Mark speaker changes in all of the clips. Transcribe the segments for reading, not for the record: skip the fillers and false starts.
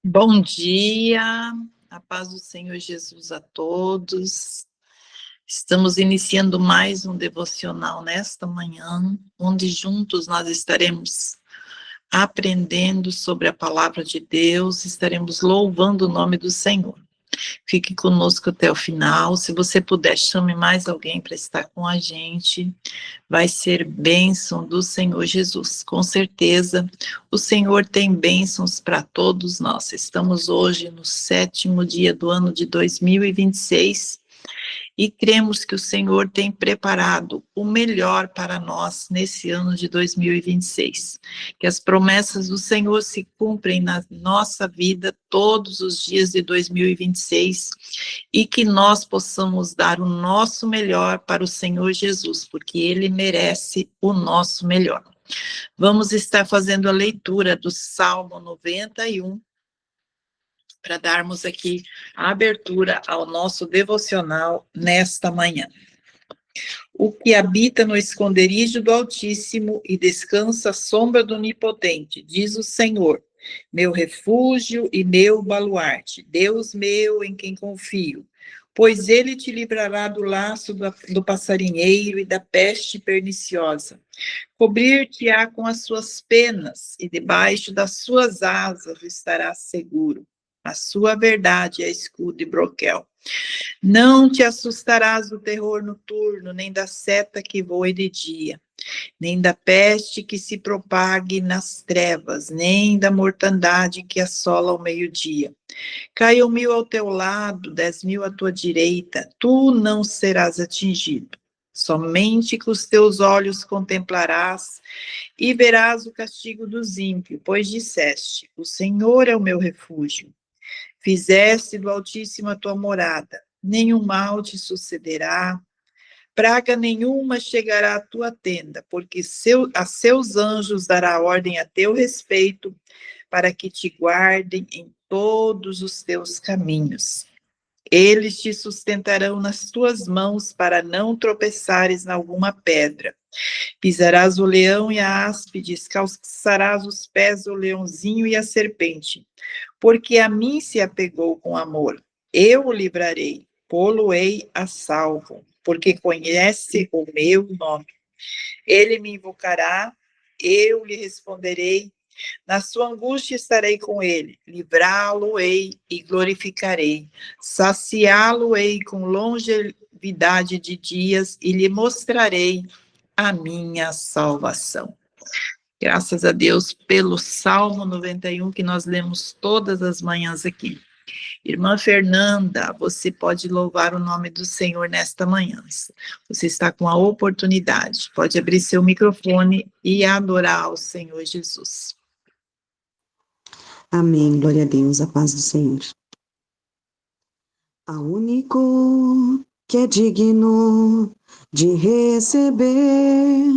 Speaker 1: Bom dia, a paz do Senhor Jesus a todos. Estamos iniciando mais um devocional nesta manhã, onde juntos nós estaremos aprendendo sobre a palavra de Deus, estaremos louvando o nome do Senhor. Fique conosco até o final. Se você puder, chame mais alguém para estar com a gente. Vai ser bênção do Senhor Jesus. Com certeza, o Senhor tem bênçãos para todos nós. Estamos hoje no 7º dia do ano de 2026 e cremos que o Senhor tem preparado o melhor para nós nesse ano de 2026. Que as promessas do Senhor se cumprem na nossa vida todos os dias de 2026 e que nós possamos dar o nosso melhor para o Senhor Jesus, porque Ele merece o nosso melhor. Vamos estar fazendo a leitura do Salmo 91, para darmos aqui a abertura ao nosso devocional nesta manhã. O que habita no esconderijo do Altíssimo e descansa à sombra do Onipotente, diz o Senhor, meu refúgio e meu baluarte, Deus meu em quem confio. Pois ele te livrará do laço do passarinheiro e da peste perniciosa. Cobrir-te-á com as suas penas, e debaixo das suas asas estarás seguro. A sua verdade é escudo e broquel. Não te assustarás do terror noturno, nem da seta que voe de dia, nem da peste que se propague nas trevas, nem da mortandade que assola ao meio-dia. Caiam 1000 ao teu lado, 10.000 à tua direita, tu não serás atingido. Somente com os teus olhos contemplarás e verás o castigo dos ímpios, pois disseste, o Senhor é o meu refúgio. Fizeste do Altíssimo a tua morada, nenhum mal te sucederá, praga nenhuma chegará à tua tenda, porque a seus anjos dará ordem a teu respeito, para que te guardem em todos os teus caminhos. Eles te sustentarão nas tuas mãos, para não tropeçares em alguma pedra. Pisarás o leão e a áspide, calçarás os pés do leãozinho e a serpente. Porque a mim se apegou com amor. Eu o livrarei, pô-lo-ei a salvo, porque conhece o meu nome. Ele me invocará, eu lhe responderei. Na sua angústia estarei com ele, livrá-lo-ei e glorificarei. Saciá-lo-ei com longevidade de dias e lhe mostrarei a minha salvação. Graças a Deus pelo Salmo 91 que nós lemos todas as manhãs aqui. Irmã Fernanda, você pode louvar o nome do Senhor nesta manhã. Você está com a oportunidade. Pode abrir seu microfone e adorar ao Senhor Jesus.
Speaker 2: Amém, glória a Deus, a paz do Senhor. Ao único que é digno de receber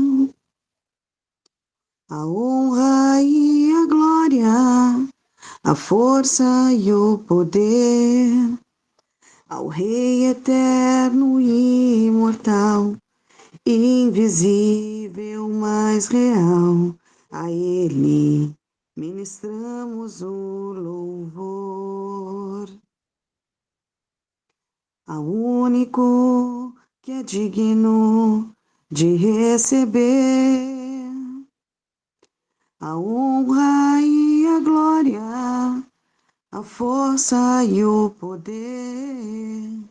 Speaker 2: a honra e a glória, a força e o poder, ao Rei eterno e imortal, invisível, mas real, a Ele ministramos o louvor. Ao único que é digno de receber a honra e a glória, a força e o poder,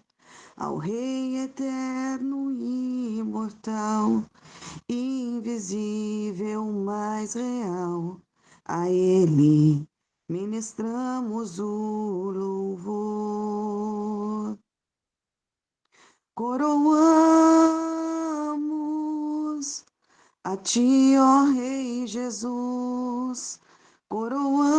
Speaker 2: ao Rei eterno e imortal, invisível, mas real, a Ele ministramos o louvor. Coroamos a ti, ó Rei Jesus, coroamos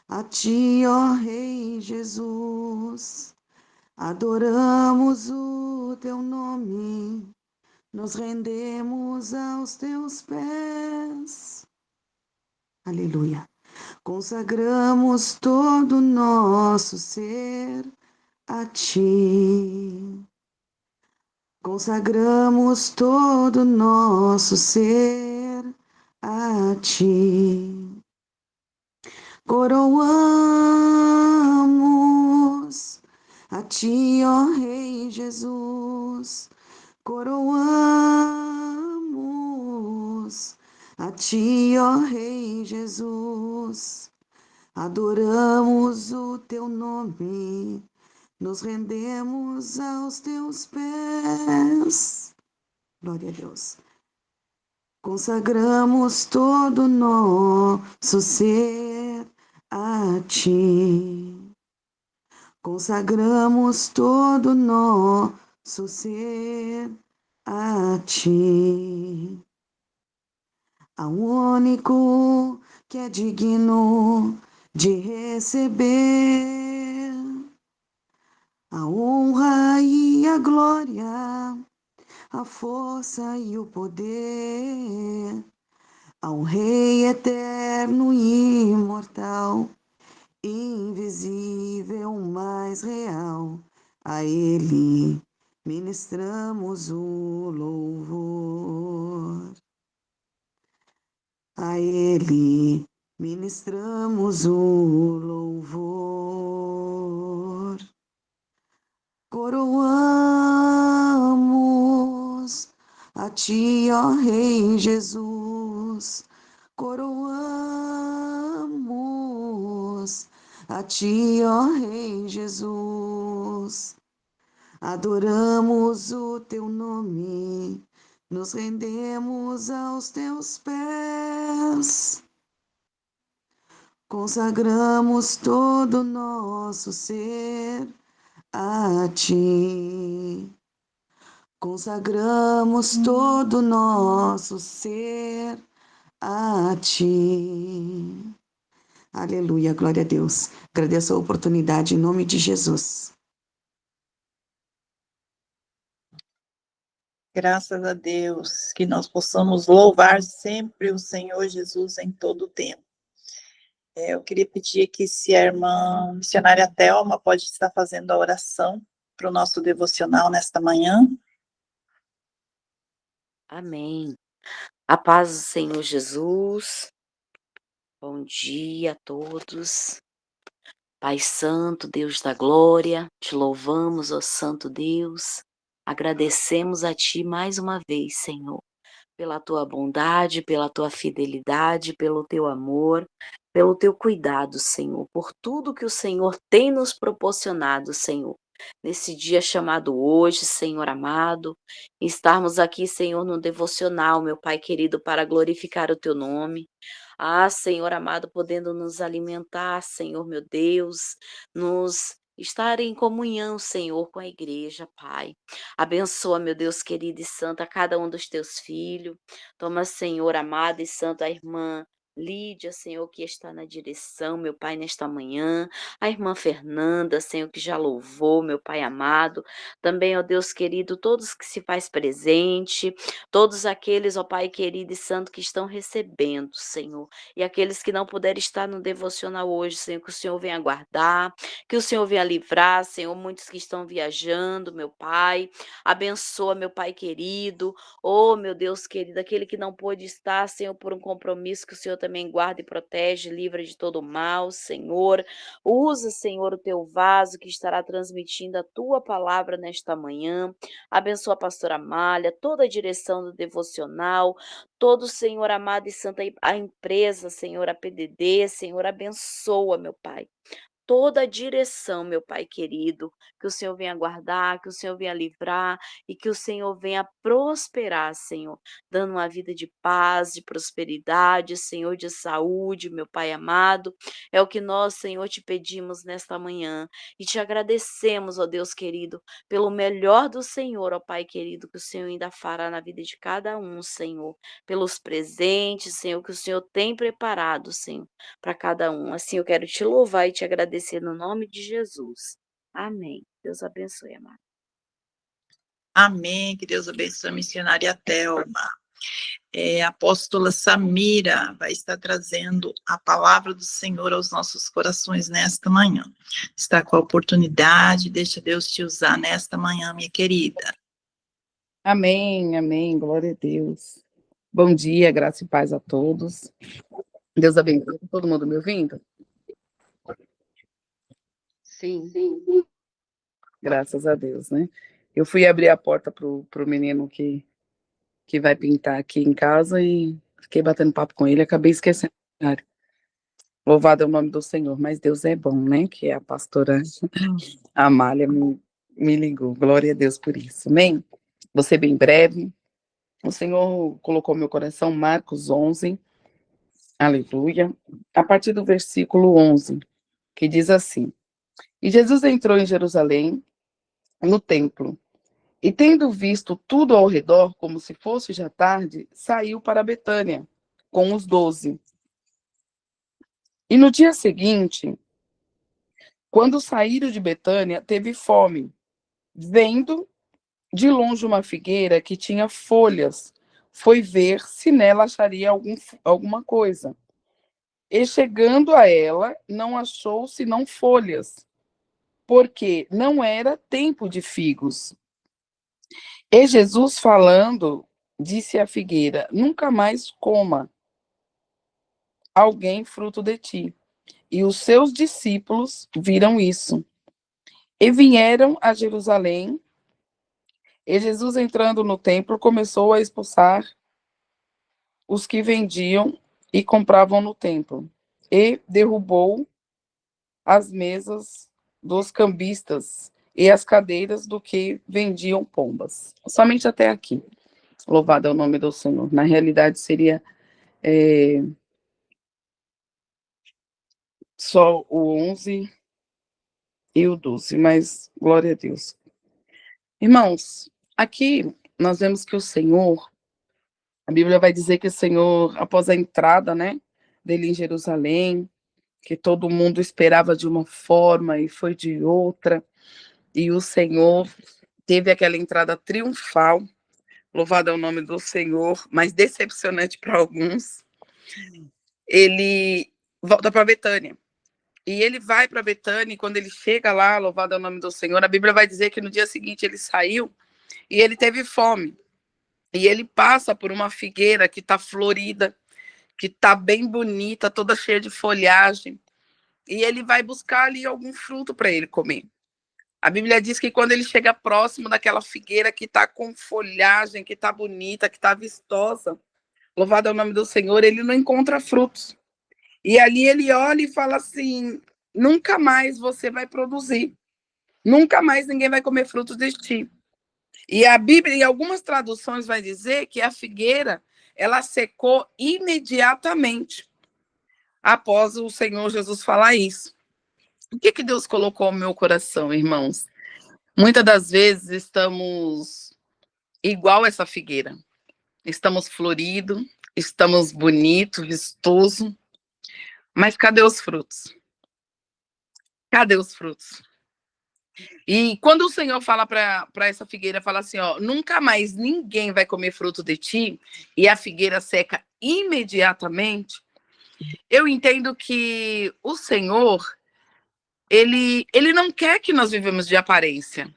Speaker 2: a ti, ó Rei Jesus, adoramos o teu nome, nos rendemos aos teus pés. Aleluia. Consagramos todo o nosso ser a ti. Consagramos todo o nosso ser a ti. Coroamos a ti, ó Rei Jesus, coroamos a ti, ó Rei Jesus, adoramos o teu nome, nos rendemos aos teus pés. Glória a Deus. Consagramos todo o nosso ser a ti. Consagramos todo o nosso ser a ti. Ao único que é digno de receber a honra e a glória, a força e o poder, ao Rei eterno e imortal, invisível, mais real, a Ele ministramos o louvor. A Ele ministramos o louvor. Coroamos a ti, ó Rei Jesus, coroamos a ti, ó Rei Jesus, adoramos o teu nome, nos rendemos aos teus pés, consagramos todo o nosso ser a ti. Consagramos todo o nosso ser a ti. Aleluia, glória a Deus. Agradeço a oportunidade em nome de Jesus.
Speaker 1: Graças a Deus, que nós possamos louvar sempre o Senhor Jesus em todo o tempo. Eu queria pedir aqui se a irmã missionária Thelma pode estar fazendo a oração para o nosso devocional nesta manhã.
Speaker 3: Amém. A paz do Senhor Jesus. Bom dia a todos. Pai Santo, Deus da glória, te louvamos, ó Santo Deus. Agradecemos a Ti mais uma vez, Senhor, pela Tua bondade, pela Tua fidelidade, pelo Teu amor, pelo Teu cuidado, Senhor, por tudo que o Senhor tem nos proporcionado, Senhor. Nesse dia chamado hoje, Senhor amado, estarmos aqui, Senhor, no devocional, meu Pai querido, para glorificar o Teu nome. Ah, Senhor amado, podendo nos alimentar, Senhor meu Deus, nos estar em comunhão, Senhor, com a igreja, Pai. Abençoa, meu Deus querido e santo, a cada um dos teus filhos. Toma, Senhor amado e santo, a irmã Lídia, Senhor, que está na direção, meu Pai, nesta manhã. A irmã Fernanda, Senhor, que já louvou, meu Pai amado. Também, ó Deus querido, todos que se faz presente, todos aqueles, ó Pai querido e santo, que estão recebendo, Senhor. E aqueles que não puderem estar no devocional hoje, Senhor, que o Senhor venha guardar, que o Senhor venha livrar, Senhor, muitos que estão viajando, meu Pai. Abençoa, meu Pai querido. Oh, meu Deus querido, aquele que não pôde estar, Senhor, por um compromisso, que o Senhor também guarda e protege, livra de todo mal, Senhor. Usa, Senhor, o teu vaso que estará transmitindo a tua palavra nesta manhã. Abençoa a pastora Amália, toda a direção do devocional, todo, Senhor amado e santo, a empresa, Senhor, a PDD, Senhor, abençoa, meu Pai. Toda a direção, meu Pai querido, que o Senhor venha guardar, que o Senhor venha livrar e que o Senhor venha prosperar, Senhor, dando uma vida de paz, de prosperidade, Senhor, de saúde, meu Pai amado. É o que nós, Senhor, te pedimos nesta manhã e te agradecemos, ó Deus querido, pelo melhor do Senhor, ó Pai querido, que o Senhor ainda fará na vida de cada um, Senhor, pelos presentes, Senhor, que o Senhor tem preparado, Senhor, para cada um. Assim eu quero te louvar e te agradecer no nome de Jesus. Amém. Deus abençoe, amado.
Speaker 1: Amém. Que Deus abençoe a missionária Thelma. A apóstola Samira vai estar trazendo a palavra do Senhor aos nossos corações nesta manhã. Está com a oportunidade, deixa Deus te usar nesta manhã, minha querida.
Speaker 4: Amém, amém, glória a Deus. Bom dia, graça e paz a todos. Deus abençoe. Todo mundo me ouvindo?
Speaker 2: Sim.
Speaker 4: Graças a Deus, né? Eu fui abrir a porta pro menino que vai pintar aqui em casa e fiquei batendo papo com ele, acabei esquecendo. Louvado é o nome do Senhor, mas Deus é bom, né? Que a pastora Amália me ligou. Glória a Deus por isso. Amém? Vou ser bem breve. O Senhor colocou no meu coração Marcos 11, aleluia, a partir do versículo 11, que diz assim: E Jesus entrou em Jerusalém, no templo, e tendo visto tudo ao redor, como se fosse já tarde, saiu para Betânia, com os 12. E no dia seguinte, quando saíram de Betânia, teve fome. Vendo de longe uma figueira que tinha folhas, foi ver se nela acharia alguma coisa. E chegando a ela, não achou senão folhas, porque não era tempo de figos. E Jesus, falando, disse à figueira: Nunca mais coma alguém fruto de ti. E os seus discípulos viram isso. E vieram a Jerusalém, e Jesus, entrando no templo, começou a expulsar os que vendiam e compravam no templo, e derrubou as mesas dos cambistas e as cadeiras do que vendiam pombas. Somente até aqui. Louvado é o nome do Senhor. Na realidade, seria só o 11 e o 12, mas glória a Deus. Irmãos, aqui nós vemos que o Senhor, a Bíblia vai dizer que o Senhor, após a entrada, né, dele em Jerusalém, que todo mundo esperava de uma forma e foi de outra, e o Senhor teve aquela entrada triunfal, louvado é o nome do Senhor, mas decepcionante para alguns. Ele volta para Betânia. E ele vai para Betânia, e quando ele chega lá, louvado é o nome do Senhor, a Bíblia vai dizer que no dia seguinte ele saiu e ele teve fome. E ele passa por uma figueira que está florida, que está bem bonita, toda cheia de folhagem. E ele vai buscar ali algum fruto para ele comer. A Bíblia diz que quando ele chega próximo daquela figueira que está com folhagem, que está bonita, que está vistosa, louvado é o nome do Senhor, ele não encontra frutos. E ali ele olha e fala assim: nunca mais você vai produzir, nunca mais ninguém vai comer frutos de ti. E a Bíblia, em algumas traduções, vai dizer que a figueira, ela secou imediatamente após o Senhor Jesus falar isso. O que Deus colocou no meu coração, irmãos? Muitas das vezes estamos igual essa figueira. Estamos floridos, estamos bonitos, vistosos, mas cadê os frutos? Cadê os frutos? E quando o Senhor fala para essa figueira, fala assim, ó, nunca mais ninguém vai comer fruto de ti, e a figueira seca imediatamente, eu entendo que o Senhor, ele não quer que nós vivemos de aparência.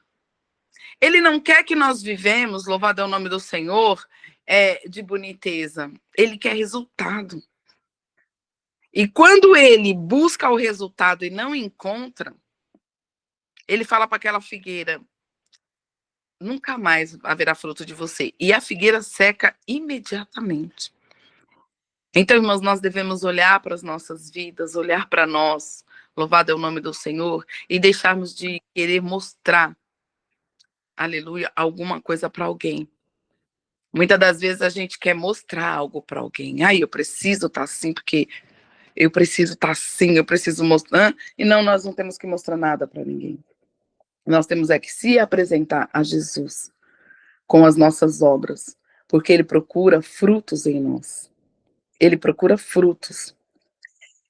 Speaker 4: Ele não quer que nós vivemos, louvado é o nome do Senhor, de boniteza. Ele quer resultado. E quando ele busca o resultado e não encontra, ele fala para aquela figueira: nunca mais haverá fruto de você. E a figueira seca imediatamente. Então, irmãos, nós devemos olhar para as nossas vidas, olhar para nós, louvado é o nome do Senhor, e deixarmos de querer mostrar, aleluia, alguma coisa para alguém. Muitas das vezes a gente quer mostrar algo para alguém. Ai, eu preciso estar assim, porque eu preciso estar assim, eu preciso mostrar. E não, nós não temos que mostrar nada para ninguém. Nós temos que se apresentar a Jesus com as nossas obras, porque ele procura frutos em nós. Ele procura frutos.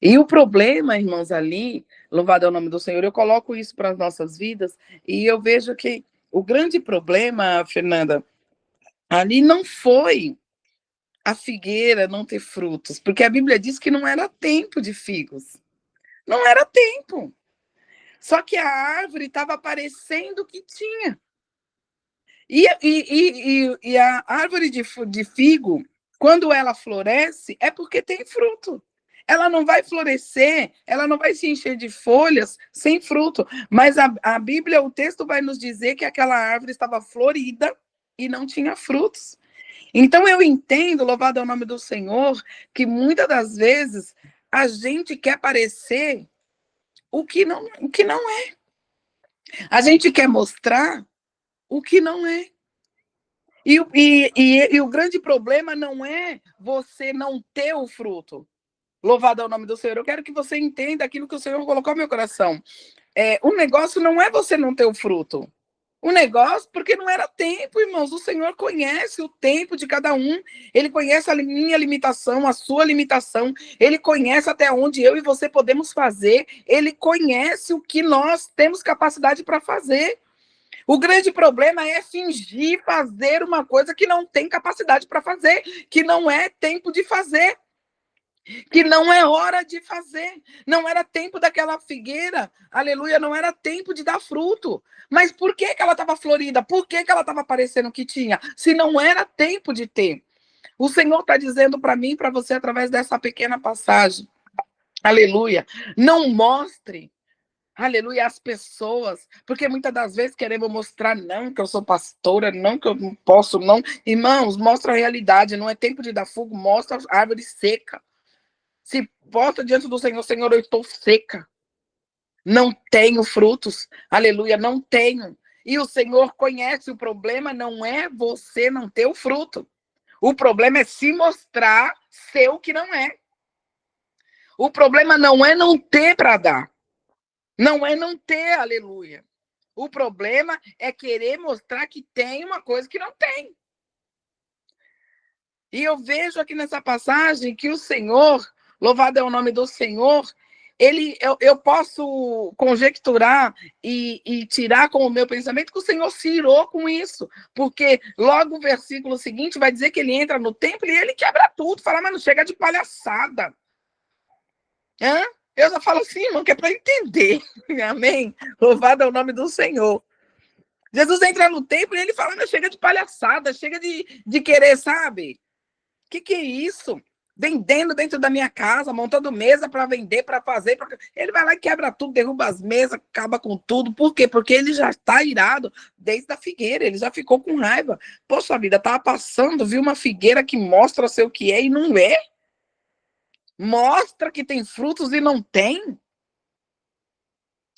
Speaker 4: E o problema, irmãos, ali, louvado é o nome do Senhor, eu coloco isso para as nossas vidas, e eu vejo que o grande problema, Fernanda, ali não foi a figueira não ter frutos, porque a Bíblia diz que não era tempo de figos. Não era tempo. Só que a árvore estava parecendo que tinha. E a árvore de figo, quando ela floresce, é porque tem fruto. ela não vai florescer, ela não vai se encher de folhas sem fruto. Mas a Bíblia, o texto vai nos dizer que aquela árvore estava florida e não tinha frutos. Então eu entendo, louvado é o nome do Senhor, que muitas das vezes a gente quer parecer o que não é. A gente quer mostrar o que não é. E o grande problema não é você não ter o fruto. Louvado é o nome do Senhor. Eu quero que você entenda aquilo que o Senhor colocou no meu coração. O negócio não é você não ter o fruto. O negócio, porque não era tempo, irmãos. O Senhor conhece o tempo de cada um. Ele conhece a minha limitação, a sua limitação. Ele conhece até onde eu e você podemos fazer. Ele conhece o que nós temos capacidade para fazer. O grande problema é fingir fazer uma coisa que não tem capacidade para fazer, que não é tempo de fazer, que não é hora de fazer. Não era tempo daquela figueira, aleluia, não era tempo de dar fruto. Mas por que ela estava florida? Por que ela estava parecendo que tinha? Se não era tempo de ter. O Senhor está dizendo para mim, para você, através dessa pequena passagem, aleluia, não mostre, aleluia, as pessoas, porque muitas das vezes queremos mostrar, não, que eu sou pastora, não, que eu não posso, não. Irmãos, mostra a realidade, não é tempo de dar fogo, mostra a árvore seca. Se bota diante do Senhor, Senhor, eu estou seca, não tenho frutos, aleluia, não tenho. E o Senhor conhece, o problema não é você não ter o fruto. O problema é se mostrar ser o que não é. O problema não é não ter para dar. Não é não ter, aleluia. O problema é querer mostrar que tem uma coisa que não tem. E eu vejo aqui nessa passagem que o Senhor, louvado é o nome do Senhor, eu posso conjecturar e tirar com o meu pensamento que o Senhor se irou com isso. Porque logo o versículo seguinte vai dizer que ele entra no templo e ele quebra tudo. Fala, mas não chega de palhaçada. Hã? Eu já falo assim, irmão, que é para entender. Amém? Louvado é o nome do Senhor. Jesus entra no templo e ele fala, não, chega de palhaçada, chega de querer, sabe? Que é isso? Vendendo dentro da minha casa, montando mesa para vender, para fazer. Ele vai lá e quebra tudo, derruba as mesas, acaba com tudo. Por quê? Porque ele já está irado desde a figueira, ele já ficou com raiva. Poxa vida, estava passando, viu uma figueira que mostra ser o que é e não é. Mostra que tem frutos e não tem.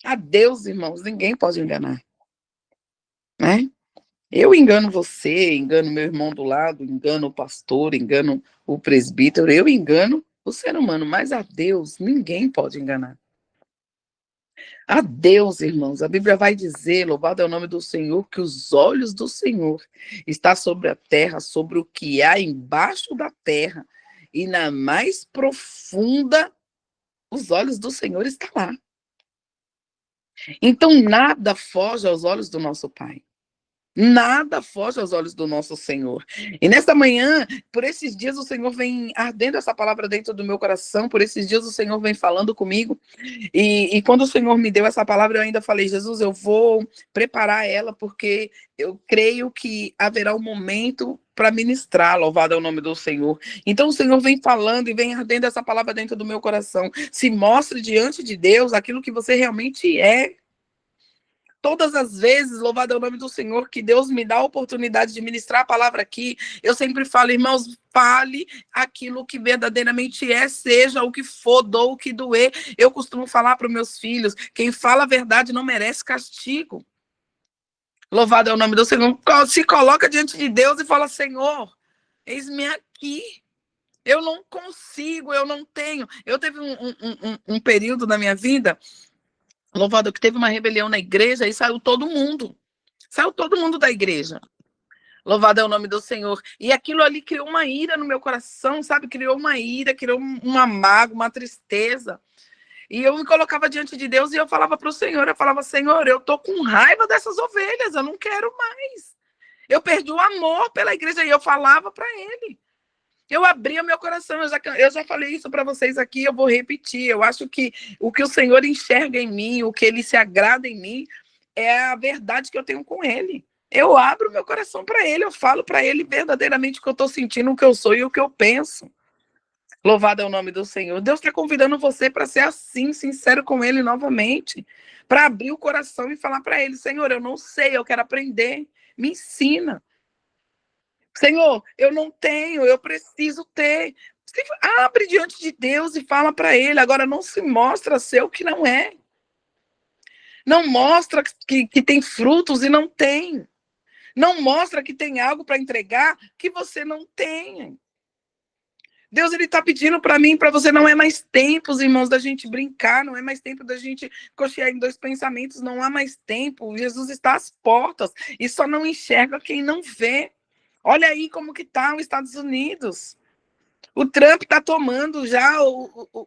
Speaker 4: A Deus, irmãos, ninguém pode enganar. Né? Eu engano você, engano meu irmão do lado, engano o pastor, engano o presbítero, eu engano o ser humano, mas a Deus ninguém pode enganar. A Deus, irmãos, a Bíblia vai dizer, louvado é o nome do Senhor, que os olhos do Senhor estão sobre a terra, sobre o que há embaixo da terra, e na mais profunda, os olhos do Senhor estão lá. Então, nada foge aos olhos do nosso Pai. Nada foge aos olhos do nosso Senhor. E nesta manhã, por esses dias, o Senhor vem ardendo essa palavra dentro do meu coração. Por esses dias, o Senhor vem falando comigo. E quando o Senhor me deu essa palavra, eu ainda falei, Jesus, eu vou preparar ela, porque eu creio que haverá um momento para ministrar, louvado é o nome do Senhor. Então, o Senhor vem falando e vem ardendo essa palavra dentro do meu coração. Se mostre diante de Deus aquilo que você realmente é. Todas as vezes, louvado é o nome do Senhor, que Deus me dá a oportunidade de ministrar a palavra aqui, eu sempre falo, irmãos, fale aquilo que verdadeiramente é, seja o que for, dou o que doer. Eu costumo falar para os meus filhos, quem fala a verdade não merece castigo. Louvado é o nome do Senhor. Se coloca diante de Deus e fala, Senhor, eis-me aqui. Eu não consigo, eu não tenho. Eu teve um período na minha vida, louvado, que teve uma rebelião na igreja e saiu todo mundo. Saiu todo mundo da igreja. Louvado é o nome do Senhor. E aquilo ali criou uma ira no meu coração, sabe? Criou uma ira, criou uma mágoa, uma tristeza. E eu me colocava diante de Deus e eu falava para o Senhor, eu falava, Senhor, eu tô com raiva dessas ovelhas, eu não quero mais. Eu perdi o amor pela igreja e eu falava para ele. Eu abria o meu coração, eu já falei isso para vocês aqui, eu vou repetir. Eu acho que o Senhor enxerga em mim, o que ele se agrada em mim, é a verdade que eu tenho com ele. Eu abro o meu coração para ele, eu falo para ele verdadeiramente o que eu estou sentindo, o que eu sou e o que eu penso. Louvado é o nome do Senhor. Deus está convidando você para ser assim, sincero com Ele novamente. Para abrir o coração e falar para Ele: Senhor, eu não sei, eu quero aprender. Me ensina. Senhor, eu não tenho, eu preciso ter. Você abre diante de Deus e fala para Ele. Agora, não se mostra ser o que não é. Não mostra que tem frutos e não tem. Não mostra que tem algo para entregar que você não tem. Deus, ele está pedindo para mim, para você, não é mais tempo, irmãos, da gente brincar, não é mais tempo da gente cochear em dois pensamentos, não há mais tempo. Jesus está às portas e só não enxerga quem não vê. Olha aí como que está os Estados Unidos. O Trump está tomando já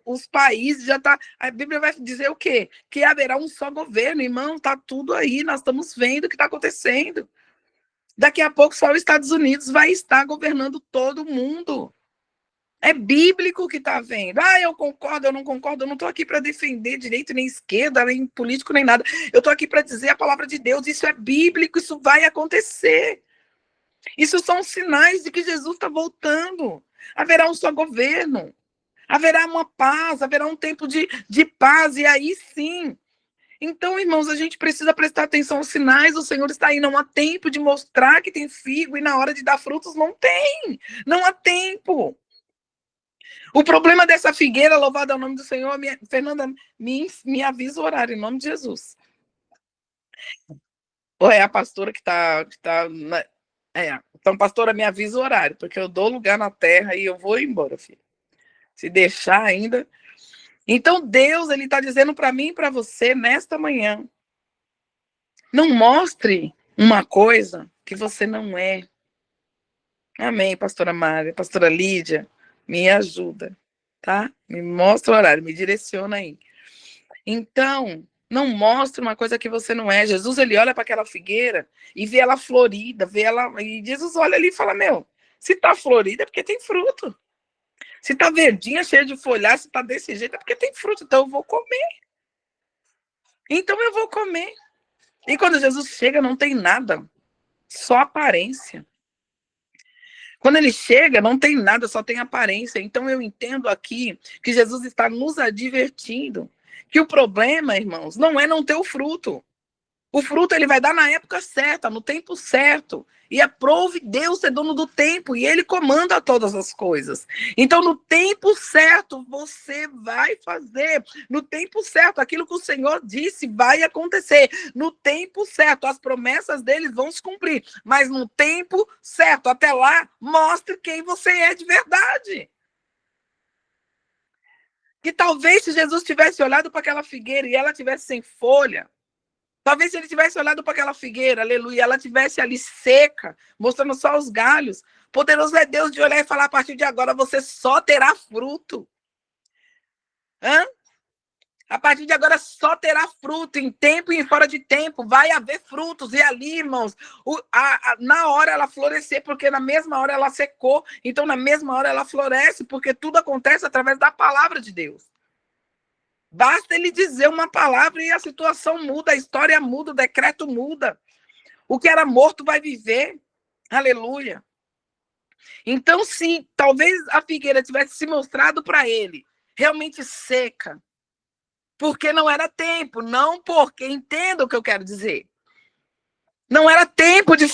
Speaker 4: os países, já está. A Bíblia vai dizer o quê? Que haverá um só governo, irmão, está tudo aí, nós estamos vendo o que está acontecendo. Daqui a pouco só os Estados Unidos vai estar governando todo mundo. É bíblico que está vendo. Ah, eu concordo, eu não concordo. Eu não estou aqui para defender direita nem esquerda, nem político, nem nada. Eu estou aqui para dizer a palavra de Deus. Isso é bíblico, isso vai acontecer. Isso são sinais de que Jesus está voltando. Haverá um só governo. Haverá uma paz, haverá um tempo de paz. E aí sim. Então, irmãos, a gente precisa prestar atenção aos sinais. O Senhor está aí. Não há tempo de mostrar que tem figo e na hora de dar frutos não tem. Não há tempo. O problema dessa figueira, louvado é o nome do Senhor, Fernanda, me avisa o horário, em nome de Jesus. Ou é a pastora que está então, pastora, me avisa o horário, porque eu dou lugar na terra e eu vou embora, filho. Se deixar ainda. Então, Deus, ele está dizendo para mim e para você, nesta manhã, não mostre uma coisa que você não é. Amém, pastora Mária, pastora Lídia, me ajuda, tá? Me mostra o horário, me direciona aí. Então, não mostre uma coisa que você não é. Jesus, ele olha para aquela figueira e vê ela florida, vê ela. E Jesus olha ali e fala: Meu, se tá florida é porque tem fruto. Se tá verdinha, cheia de folhagem, se tá desse jeito é porque tem fruto. Então eu vou comer. Então eu vou comer. E quando Jesus chega, não tem nada, só aparência. Quando ele chega, não tem nada, só tem aparência. Então eu entendo aqui que Jesus está nos advertindo que o problema, irmãos, não é não ter o fruto. O fruto ele vai dar na época certa, no tempo certo. E aprove Deus ser dono do tempo, e ele comanda todas as coisas. Então, no tempo certo, você vai fazer. No tempo certo, aquilo que o Senhor disse vai acontecer. No tempo certo, as promessas dele vão se cumprir. Mas no tempo certo, até lá, mostre quem você é de verdade. Que talvez se Jesus tivesse olhado para aquela figueira e ela tivesse sem folha, talvez se ele tivesse olhado para aquela figueira, aleluia, ela tivesse ali seca, mostrando só os galhos. Poderoso é Deus de olhar e falar: a partir de agora você só terá fruto. Hã? A partir de agora só terá fruto, em tempo e fora de tempo, vai haver frutos. E ali, irmãos, na hora ela florescer, porque na mesma hora ela secou, então na mesma hora ela floresce, porque tudo acontece através da palavra de Deus. Basta ele dizer uma palavra e a situação muda, a história muda, o decreto muda. O que era morto vai viver. Aleluia. Então, se talvez a figueira tivesse se mostrado para ele realmente seca, porque não era tempo, não porque, entenda o que eu quero dizer. Não era tempo de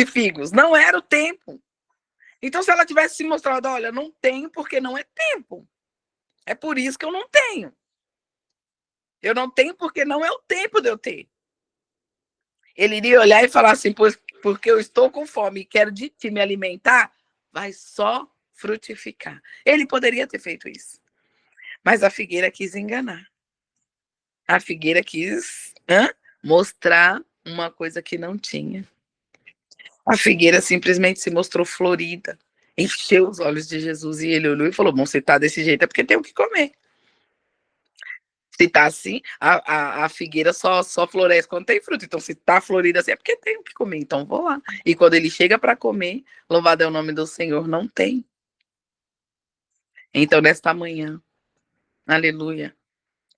Speaker 4: figos, não era o tempo. Então, se ela tivesse se mostrado: olha, não tenho porque não é tempo. É por isso que eu não tenho. Eu não tenho porque não é o tempo de eu ter. Ele iria olhar e falar assim: porque eu estou com fome e quero de ti me alimentar, vai só frutificar. Ele poderia ter feito isso. Mas a figueira quis enganar. A figueira quis mostrar uma coisa que não tinha. A figueira simplesmente se mostrou florida, encheu os olhos de Jesus e ele olhou e falou: bom, se está desse jeito é porque tem o que comer. Se está assim, a figueira só floresce quando tem fruto. Então, se está florida assim, é porque tem o que comer. Então, vou lá. E quando ele chega para comer, louvado é o nome do Senhor, não tem. Então, nesta manhã, aleluia,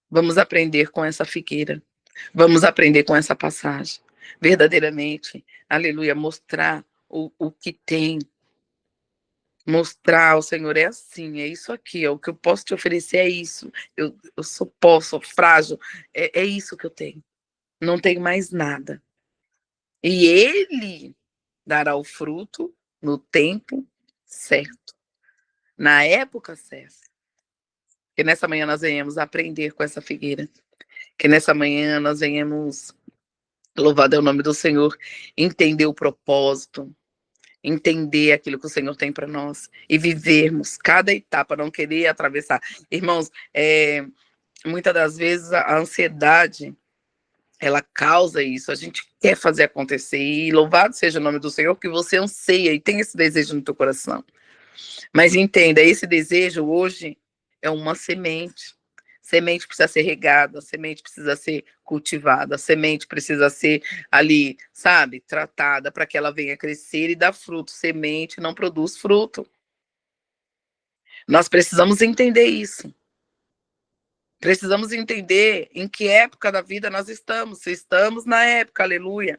Speaker 4: vamos aprender com essa figueira. Vamos aprender com essa passagem. Verdadeiramente, aleluia, mostrar o que tem. Mostrar ao Senhor é assim, é isso aqui, o que eu posso te oferecer é isso. Eu sou pó, sou frágil, é isso que eu tenho. Não tenho mais nada. E Ele dará o fruto no tempo certo, na época certa. Que nessa manhã nós venhamos aprender com essa figueira. Que nessa manhã nós venhamos, louvado é o nome do Senhor, entender o propósito, entender aquilo que o Senhor tem para nós e vivermos cada etapa, não querer atravessar. Irmãos, muitas das vezes a ansiedade, ela causa isso, a gente quer fazer acontecer, e louvado seja o nome do Senhor, que você anseia e tem esse desejo no teu coração. Mas entenda, esse desejo hoje é uma semente. Semente precisa ser regada, semente precisa ser cultivada, semente precisa ser ali, sabe, tratada para que ela venha crescer e dar fruto. Semente não produz fruto. Nós precisamos entender isso. Precisamos entender em que época da vida nós estamos. Se estamos na época, aleluia,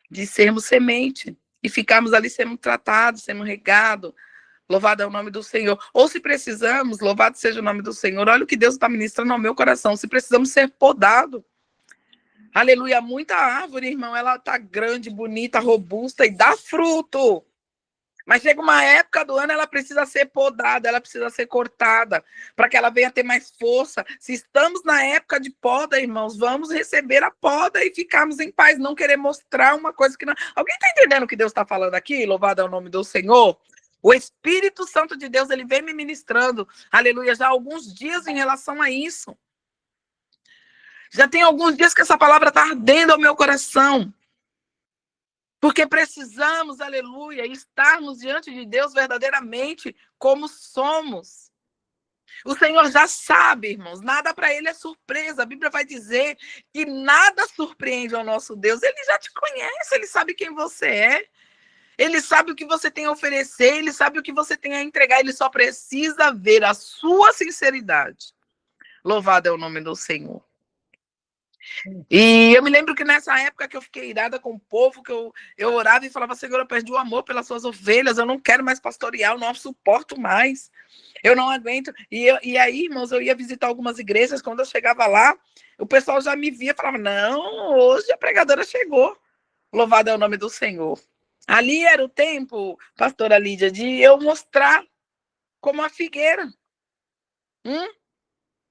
Speaker 4: de sermos semente e ficarmos ali sendo tratados, sendo regados. Louvado é o nome do Senhor. Ou se precisamos, louvado seja o nome do Senhor. Olha o que Deus está ministrando ao meu coração. Se precisamos ser podado. Aleluia. Muita árvore, irmão, ela está grande, bonita, robusta e dá fruto. Mas chega uma época do ano, ela precisa ser podada, ela precisa ser cortada, para que ela venha ter mais força. Se estamos na época de poda, irmãos, vamos receber a poda e ficarmos em paz, não querer mostrar uma coisa que não... Alguém está entendendo o que Deus está falando aqui? Louvado é o nome do Senhor. O Espírito Santo de Deus, ele vem me ministrando, aleluia, já há alguns dias em relação a isso. Já tem alguns dias que essa palavra está ardendo ao meu coração. Porque precisamos, aleluia, estarmos diante de Deus verdadeiramente como somos. O Senhor já sabe, irmãos, nada para ele é surpresa. A Bíblia vai dizer que nada surpreende ao nosso Deus. Ele já te conhece, ele sabe quem você é. Ele sabe o que você tem a oferecer, ele sabe o que você tem a entregar, ele só precisa ver a sua sinceridade. Louvado é o nome do Senhor. E eu me lembro que nessa época que eu fiquei irada com o povo, que eu orava e falava, Senhor, eu perdi o amor pelas suas ovelhas, eu não quero mais pastorear, eu não suporto mais, eu não aguento. E aí, irmãos, eu ia visitar algumas igrejas, quando eu chegava lá, o pessoal já me via e falava, não, hoje a pregadora chegou. Louvado é o nome do Senhor. Ali era o tempo, pastora Lídia, de eu mostrar como a figueira.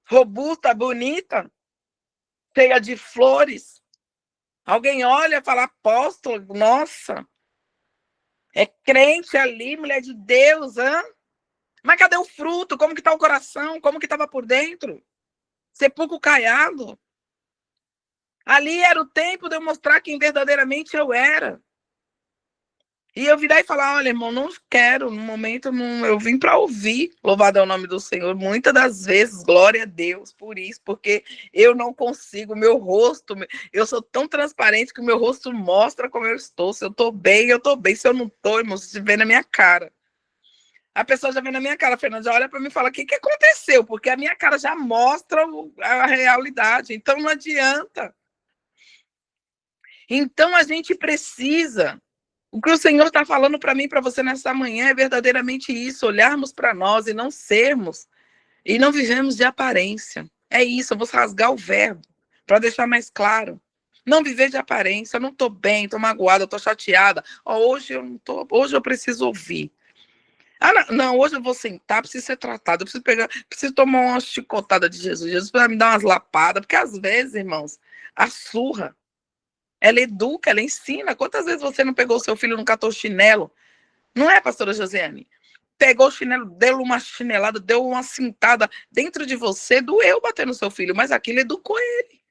Speaker 4: Robusta, bonita, cheia de flores. Alguém olha e fala, apóstolo, nossa, é crente ali, mulher de Deus, hã? Mas cadê o fruto? Como que está o coração? Como que estava por dentro? Sepulcro caiado. Ali era o tempo de eu mostrar quem verdadeiramente eu era. E eu virar e falar, olha, irmão, não quero, no momento, não, eu vim para ouvir, louvado é o nome do Senhor, muitas das vezes, glória a Deus por isso, porque eu não consigo, meu rosto, eu sou tão transparente que o meu rosto mostra como eu estou, se eu estou bem, se eu não estou, irmão, se vê na minha cara. A pessoa já vê na minha cara, a Fernanda já olha para mim e fala, o que aconteceu? Porque a minha cara já mostra a realidade, então não adianta. Então a gente precisa... O que o Senhor está falando para mim e para você nessa manhã é verdadeiramente isso, olharmos para nós e não sermos, e não vivemos de aparência. É isso, eu vou rasgar o verbo, para deixar mais claro. Não viver de aparência, eu não estou bem, estou magoada, estou chateada. Hoje eu não tô, hoje eu preciso ouvir. Não, hoje eu vou sentar, preciso ser tratado, preciso tomar uma chicotada de Jesus. Jesus vai me dar umas lapadas, porque às vezes, irmãos, a surra, ela educa, ela ensina. Quantas vezes você não pegou o seu filho, não catou o chinelo? Não é, pastora Josiane? Pegou o chinelo, deu uma chinelada, deu uma cintada dentro de você, doeu bater no seu filho, mas aquilo educou ele.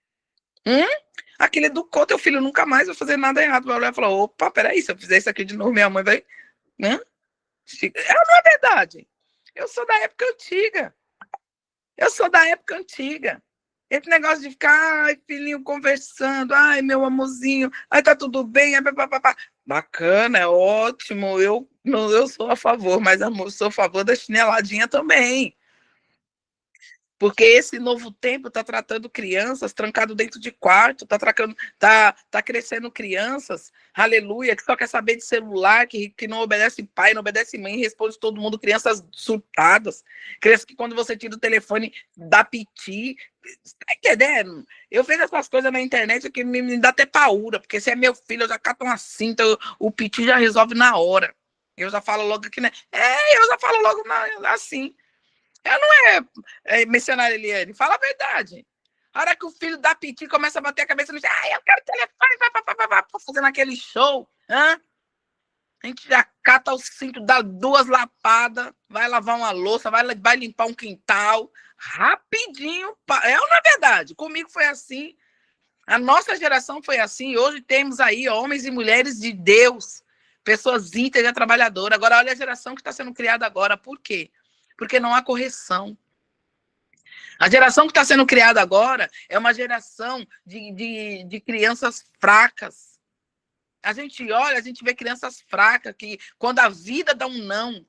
Speaker 4: Aquilo educou, teu filho nunca mais vai fazer nada errado. Vai olhar e falar, opa, peraí, se eu fizer isso aqui de novo, minha mãe vai... Não é verdade. Eu sou da época antiga. Esse negócio de ficar, ai, filhinho, conversando, ai, meu amorzinho, ai, tá tudo bem, ai, papapá. Bacana, é ótimo, eu sou a favor, mas amor, sou a favor da chineladinha também. Porque esse novo tempo está tratando crianças trancado dentro de quarto, tá crescendo crianças, aleluia, que só quer saber de celular, que não obedece pai, não obedece mãe, responde todo mundo, crianças surtadas, crianças que quando você tira o telefone dá piti, tá entendendo? Eu vejo essas coisas na internet que me dá até paura, porque se é meu filho, eu já cato uma cinta, o piti já resolve na hora. Eu já falo logo que, né? Eu já falo logo assim. Eu não missionária Eliane, fala a verdade. A hora que o filho dá piti, começa a bater a cabeça no chão, eu quero telefone, vai, fazendo aquele show, a gente já cata o cinto, dá 2 lapadas, vai lavar uma louça, vai limpar um quintal, rapidinho. É ou não é verdade? Comigo foi assim, a nossa geração foi assim, hoje temos aí homens e mulheres de Deus, pessoas íntegras, trabalhadoras. Agora, olha a geração que está sendo criada agora, por quê? Porque não há correção. A geração que está sendo criada agora é uma geração de crianças fracas. A gente olha, a gente vê crianças fracas, que quando a vida dá um não,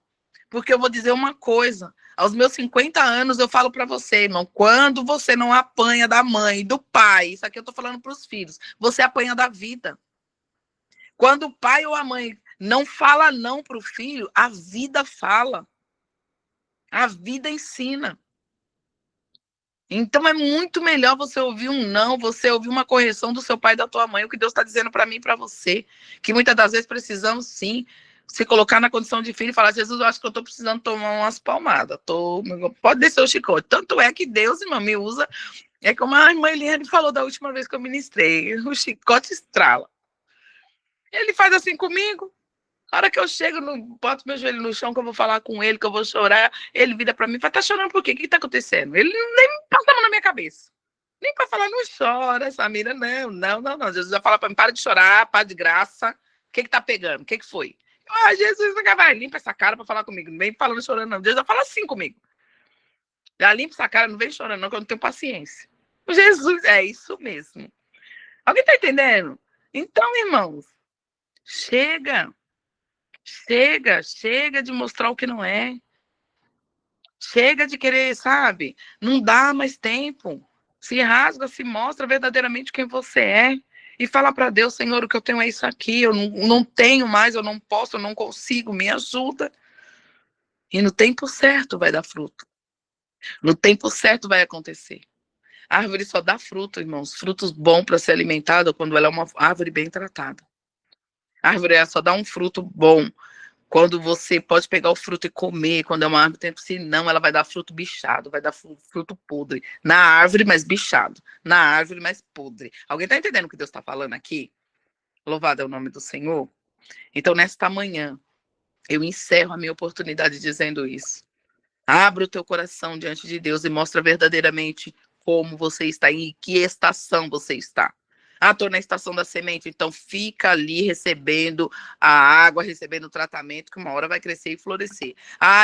Speaker 4: porque eu vou dizer uma coisa, aos meus 50 anos eu falo para você, irmão, quando você não apanha da mãe, do pai, isso aqui eu estou falando para os filhos, você apanha da vida. Quando o pai ou a mãe não fala não para o filho, a vida fala. A vida ensina. Então é muito melhor você ouvir um não, você ouvir uma correção do seu pai e da tua mãe, o que Deus está dizendo para mim e para você, que muitas das vezes precisamos sim se colocar na condição de filho e falar, Jesus, eu acho que eu estou precisando tomar umas palmadas, pode descer o chicote. Tanto é que Deus, irmão, me usa, é como a irmã Eliane falou da última vez que eu ministrei, o chicote estrala. Ele faz assim comigo. A hora que eu chego, boto meu joelho no chão, que eu vou falar com ele, que eu vou chorar, ele vira pra mim e fala, tá chorando por quê? O que tá acontecendo? Ele nem passa a mão na minha cabeça. Nem pra falar, não chora, Samira, não. Jesus vai falar pra mim, para de chorar, para de graça. O que tá pegando? O que foi? Jesus, vai, limpa essa cara pra falar comigo. Não vem falando chorando, não. Jesus vai falar assim comigo. Já limpa essa cara, não vem chorando, não, que eu não tenho paciência. Jesus, é isso mesmo. Alguém tá entendendo? Então, irmãos, chega de mostrar o que não é. Chega de querer, sabe? Não dá mais tempo. Se rasga, se mostra verdadeiramente quem você é. E fala para Deus, Senhor, o que eu tenho é isso aqui. Eu não tenho mais, eu não posso, eu não consigo. Me ajuda. E no tempo certo vai dar fruto. No tempo certo vai acontecer. A árvore só dá fruto, irmãos. Frutos bons para ser alimentada quando ela é uma árvore bem tratada. A árvore só dá um fruto bom quando você pode pegar o fruto e comer, quando é uma árvore, senão ela vai dar fruto bichado, vai dar fruto podre. Na árvore, mas bichado. Na árvore, mas podre. Alguém está entendendo o que Deus está falando aqui? Louvado é o nome do Senhor. Então, nesta manhã, eu encerro a minha oportunidade dizendo isso. Abra o teu coração diante de Deus e mostra verdadeiramente como você está, em que estação você está. Estou na estação da semente, então fica ali recebendo a água, recebendo o tratamento, que uma hora vai crescer e florescer.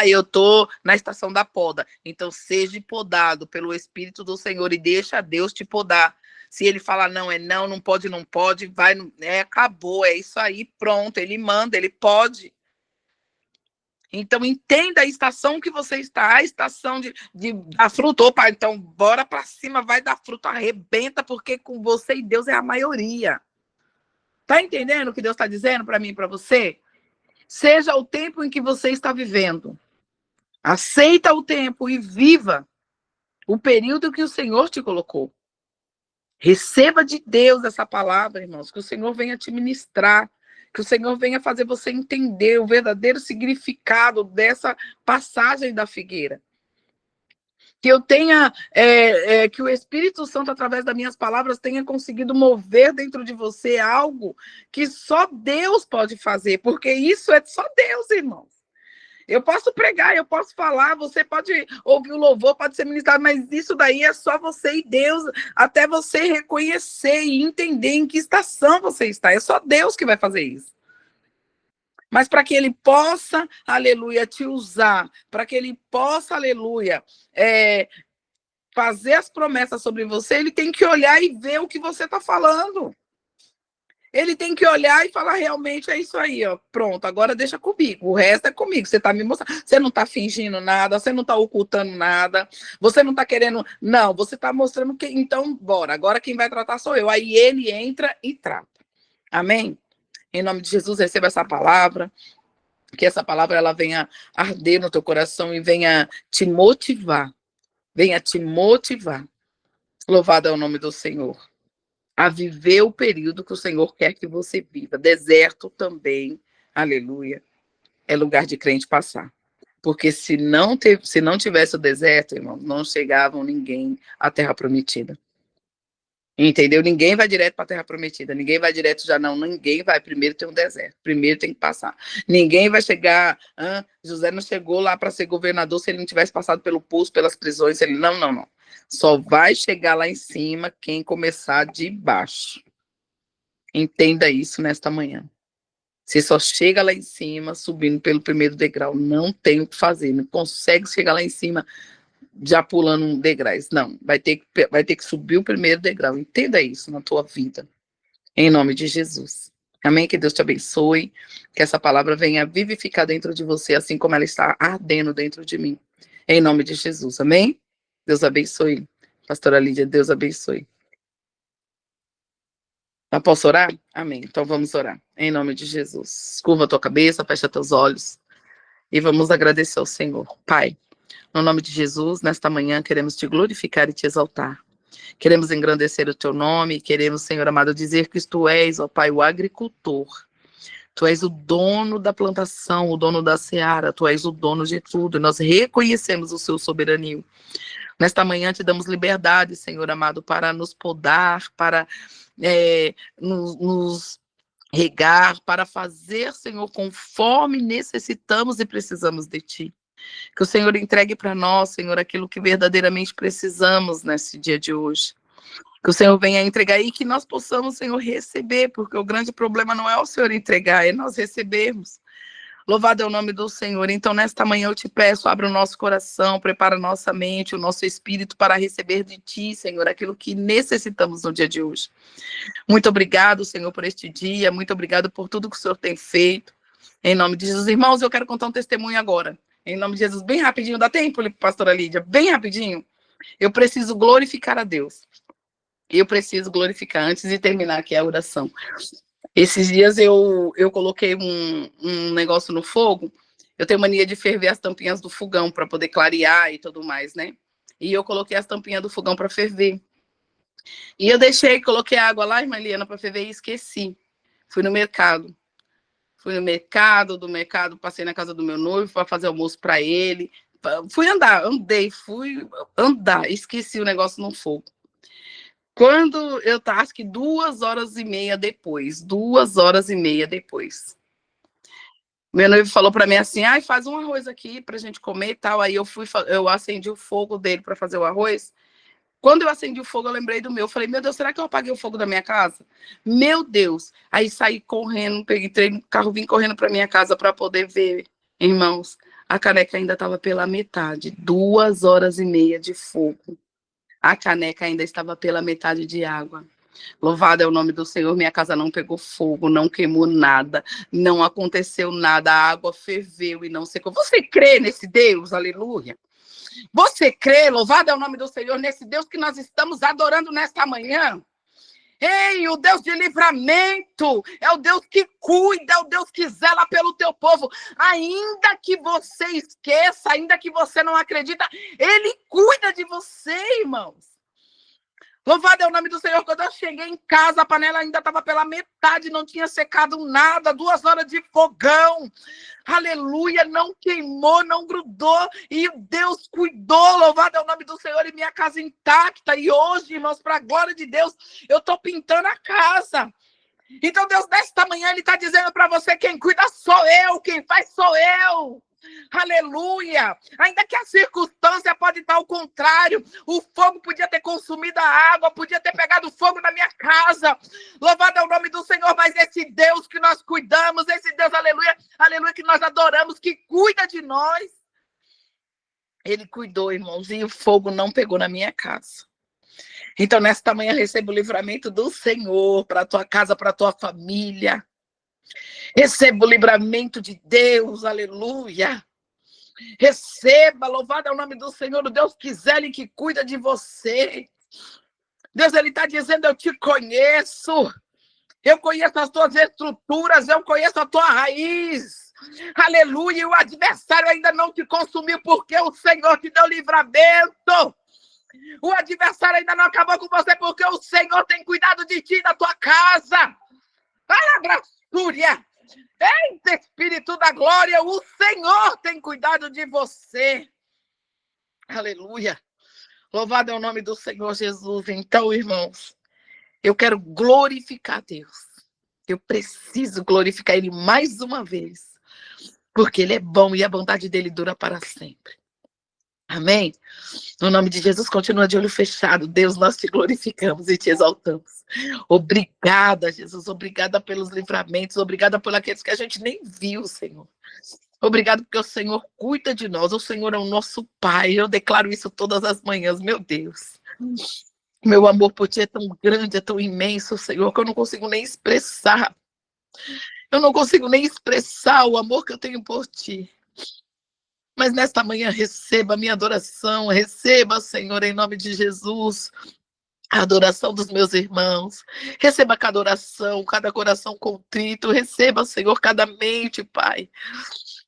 Speaker 4: Eu estou na estação da poda, então seja podado pelo Espírito do Senhor e deixa Deus te podar. Se ele falar não, é não pode, vai, acabou, é isso aí, pronto, ele manda, ele pode. Então, entenda a estação que você está, a estação de dar fruto. Opa, então, bora para cima, vai dar fruto, arrebenta, porque com você e Deus é a maioria. Tá entendendo o que Deus está dizendo para mim e para você? Seja o tempo em que você está vivendo. Aceita o tempo e viva o período que o Senhor te colocou. Receba de Deus essa palavra, irmãos, que o Senhor venha te ministrar. Que o Senhor venha fazer você entender o verdadeiro significado dessa passagem da figueira. Que eu tenha, que o Espírito Santo, através das minhas palavras, tenha conseguido mover dentro de você algo que só Deus pode fazer, porque isso é só Deus, irmãos. Eu posso pregar, eu posso falar, você pode ouvir o louvor, pode ser ministrado, mas isso daí é só você e Deus, até você reconhecer e entender em que estação você está. É só Deus que vai fazer isso. Mas para que ele possa, aleluia, te usar, para que ele possa, aleluia, fazer as promessas sobre você, ele tem que olhar e ver o que você está falando. Ele tem que olhar e falar, realmente é isso aí, ó. Pronto, agora deixa comigo. O resto é comigo. Você tá me mostrando. Você não tá fingindo nada, você não tá ocultando nada, você não tá querendo. Não, você tá mostrando que. Então, bora. Agora quem vai tratar sou eu. Aí ele entra e trata. Amém? Em nome de Jesus, receba essa palavra. Que essa palavra ela venha arder no teu coração e venha te motivar. Venha te motivar. Louvado é o nome do Senhor. A viver o período que o Senhor quer que você viva. Deserto também, aleluia, é lugar de crente passar. Porque se não tivesse o deserto, irmão, não chegavam ninguém à terra prometida. Entendeu? Ninguém vai direto para a terra prometida. Ninguém vai direto já não. Ninguém vai. Primeiro tem um deserto. Primeiro tem que passar. Ninguém vai chegar. José não chegou lá para ser governador se ele não tivesse passado pelo poço, pelas prisões. Não. Só vai chegar lá em cima quem começar de baixo. Entenda isso nesta manhã. Você só chega lá em cima subindo pelo primeiro degrau. Não tem o que fazer. Não consegue chegar lá em cima já pulando degraus. Não, vai ter que subir o primeiro degrau. Entenda isso na tua vida. Em nome de Jesus. Amém? Que Deus te abençoe. Que essa palavra venha vivificar dentro de você, assim como ela está ardendo dentro de mim. Em nome de Jesus. Amém? Deus abençoe. Pastora Lídia, Deus abençoe. Eu posso orar? Amém. Então vamos orar. Em nome de Jesus. Curva a tua cabeça, fecha teus olhos. E vamos agradecer ao Senhor. Pai, no nome de Jesus, nesta manhã queremos te glorificar e te exaltar. Queremos engrandecer o teu nome, queremos, Senhor amado, dizer que tu és, ó Pai, o agricultor. Tu és o dono da plantação, o dono da seara, tu és o dono de tudo. E nós reconhecemos o seu soberania. Nesta manhã te damos liberdade, Senhor amado, para nos podar, para nos regar, para fazer, Senhor, conforme necessitamos e precisamos de ti. Que o Senhor entregue para nós, Senhor, aquilo que verdadeiramente precisamos nesse dia de hoje. Que o Senhor venha entregar e que nós possamos, Senhor, receber, porque o grande problema não é o Senhor entregar, é nós recebermos. Louvado é o nome do Senhor. Então, nesta manhã eu te peço, abre o nosso coração, prepara a nossa mente, o nosso espírito para receber de ti, Senhor, aquilo que necessitamos no dia de hoje. Muito obrigado, Senhor, por este dia. Muito obrigado por tudo que o Senhor tem feito. Em nome de Jesus. Irmãos, eu quero contar um testemunho agora. Em nome de Jesus, bem rapidinho. Dá tempo, pastora Lídia? Bem rapidinho. Eu preciso glorificar a Deus. Eu preciso glorificar antes de terminar aqui a oração. Esses dias eu coloquei um negócio no fogo. Eu tenho mania de ferver as tampinhas do fogão para poder clarear e tudo mais, né? E eu coloquei as tampinhas do fogão para ferver. E eu coloquei água lá, irmã Liana, para ferver e esqueci. Fui no mercado. Do mercado, passei na casa do meu noivo para fazer almoço para ele. Fui andar, esqueci o negócio no fogo. Quando eu estava, acho que 2h30 depois, meu noivo falou para mim assim, faz um arroz aqui pra gente comer e tal. Aí eu acendi o fogo dele para fazer o arroz. Quando eu acendi o fogo, eu lembrei do meu. Eu falei, meu Deus, será que eu apaguei o fogo da minha casa? Meu Deus. Aí saí correndo, entrei no carro, vim correndo para minha casa para poder ver. Irmãos, a caneca ainda estava pela metade. 2h30 de fogo. A caneca ainda estava pela metade de água. Louvado é o nome do Senhor. Minha casa não pegou fogo, não queimou nada, não aconteceu nada. A água ferveu e não secou. Você crê nesse Deus? Aleluia. Você crê, louvado é o nome do Senhor, nesse Deus que nós estamos adorando nesta manhã? Ei, o Deus de livramento, é o Deus que cuida, é o Deus que zela pelo teu povo. Ainda que você esqueça, ainda que você não acredita, Ele cuida de você, irmãos. Louvado é o nome do Senhor. Quando eu cheguei em casa, a panela ainda estava pela metade, não tinha secado nada, 2 horas de fogão. Aleluia, não queimou, não grudou, e Deus cuidou. Louvado é o nome do Senhor, e minha casa intacta. E hoje, irmãos, para a glória de Deus, eu estou pintando a casa. Então Deus, nesta manhã, Ele está dizendo para você, quem cuida sou eu, quem faz sou eu. Aleluia, ainda que a circunstância pode estar ao contrário, o fogo podia ter consumido a água, podia ter pegado fogo na minha casa, louvado é o nome do Senhor, mas esse Deus que nós cuidamos, esse Deus, aleluia, aleluia, que nós adoramos, que cuida de nós, Ele cuidou, irmãos, e o fogo não pegou na minha casa. Então, nesta manhã, receba o livramento do Senhor para a tua casa, para a tua família. Receba o livramento de Deus, aleluia. Receba, louvado é o nome do Senhor, o Deus que zele, que cuida de você. Deus, Ele está dizendo, eu te conheço. Eu conheço as tuas estruturas, eu conheço a tua raiz. Aleluia, e o adversário ainda não te consumiu, porque o Senhor te deu livramento. O adversário ainda não acabou com você, porque o Senhor tem cuidado de ti, da tua casa. Alabraçúria. Eita, Espírito da glória, o Senhor tem cuidado de você. Aleluia. Louvado é o nome do Senhor Jesus. Então, irmãos, eu quero glorificar Deus. Eu preciso glorificar Ele mais uma vez. Porque Ele é bom e a bondade dEle dura para sempre. Amém? No nome de Jesus, continua de olho fechado. Deus, nós te glorificamos e te exaltamos. Obrigada, Jesus. Obrigada pelos livramentos. Obrigada por aqueles que a gente nem viu, Senhor. Obrigado porque o Senhor cuida de nós. O Senhor é o nosso Pai. Eu declaro isso todas as manhãs, meu Deus. Meu amor por ti é tão grande, é tão imenso, Senhor, que eu não consigo nem expressar. Eu não consigo nem expressar o amor que eu tenho por ti. Mas nesta manhã receba a minha adoração, receba, Senhor, em nome de Jesus, a adoração dos meus irmãos. Receba cada oração, cada coração contrito. Receba, Senhor, cada mente, Pai.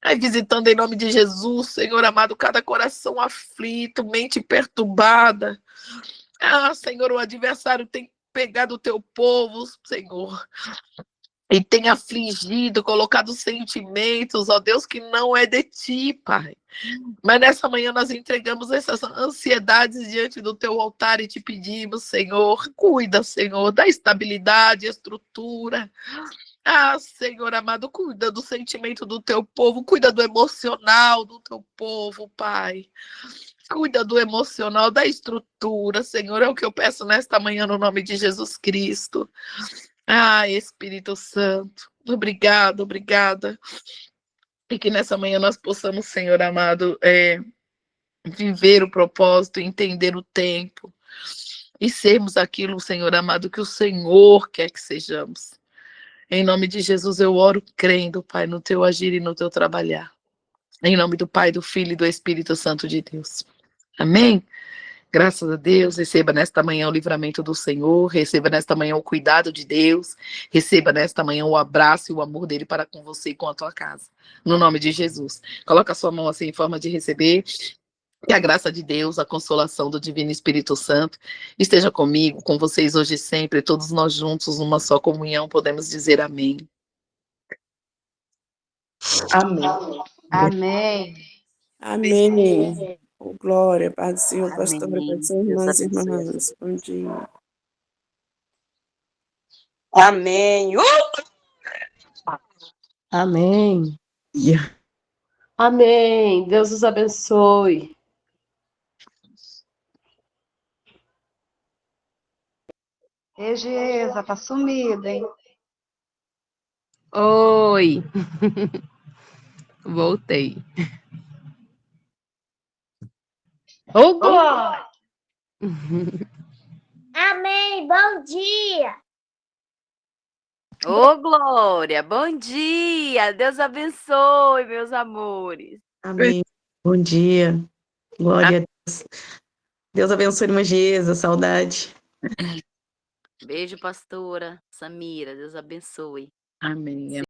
Speaker 4: Aí visitando em nome de Jesus, Senhor amado, cada coração aflito, mente perturbada. Ah, Senhor, o adversário tem pegado o teu povo, Senhor, e tem afligido, colocado sentimentos, ó Deus, que não é de ti, Pai. Mas nessa manhã nós entregamos essas ansiedades diante do teu altar e te pedimos, Senhor, cuida, Senhor, da estabilidade, estrutura. Ah, Senhor amado, cuida do sentimento do teu povo, cuida do emocional do teu povo, Pai. Cuida do emocional, da estrutura, Senhor, é o que eu peço nesta manhã no nome de Jesus Cristo. Ah, Espírito Santo, obrigada, obrigada. E que nessa manhã nós possamos, Senhor amado, viver o propósito, entender o tempo e sermos aquilo, Senhor amado, que o Senhor quer que sejamos. Em nome de Jesus eu oro crendo, Pai, no teu agir e no teu trabalhar. Em nome do Pai, do Filho e do Espírito Santo de Deus. Amém? Graças a Deus, receba nesta manhã o livramento do Senhor, receba nesta manhã o cuidado de Deus, receba nesta manhã o abraço e o amor dele para com você e com a tua casa. No nome de Jesus. Coloca a sua mão assim em forma de receber. Que a graça de Deus, a consolação do Divino Espírito Santo esteja comigo, com vocês hoje e sempre, todos nós juntos, numa só comunhão, podemos dizer amém.
Speaker 5: Amém.
Speaker 3: Amém.
Speaker 5: Amém. Oh, glória, Pai do Senhor, pastora,
Speaker 3: Amém.
Speaker 5: Pai do Senhor,
Speaker 3: Deus
Speaker 5: irmãs e
Speaker 3: abençoe a
Speaker 5: irmãs. Bom dia.
Speaker 6: Amém.
Speaker 7: Amém.
Speaker 8: Amém. Deus os abençoe.
Speaker 9: Regeza, tá sumida, hein?
Speaker 7: Oi. Voltei.
Speaker 9: Ô, glória!
Speaker 10: Amém, bom dia.
Speaker 3: Ô, Glória, bom dia. Deus abençoe, meus amores.
Speaker 2: Amém. Bom dia. Glória a Deus. Deus abençoe, irmã Geza, saudade.
Speaker 3: Beijo, pastora Samira. Deus abençoe.
Speaker 4: Amém.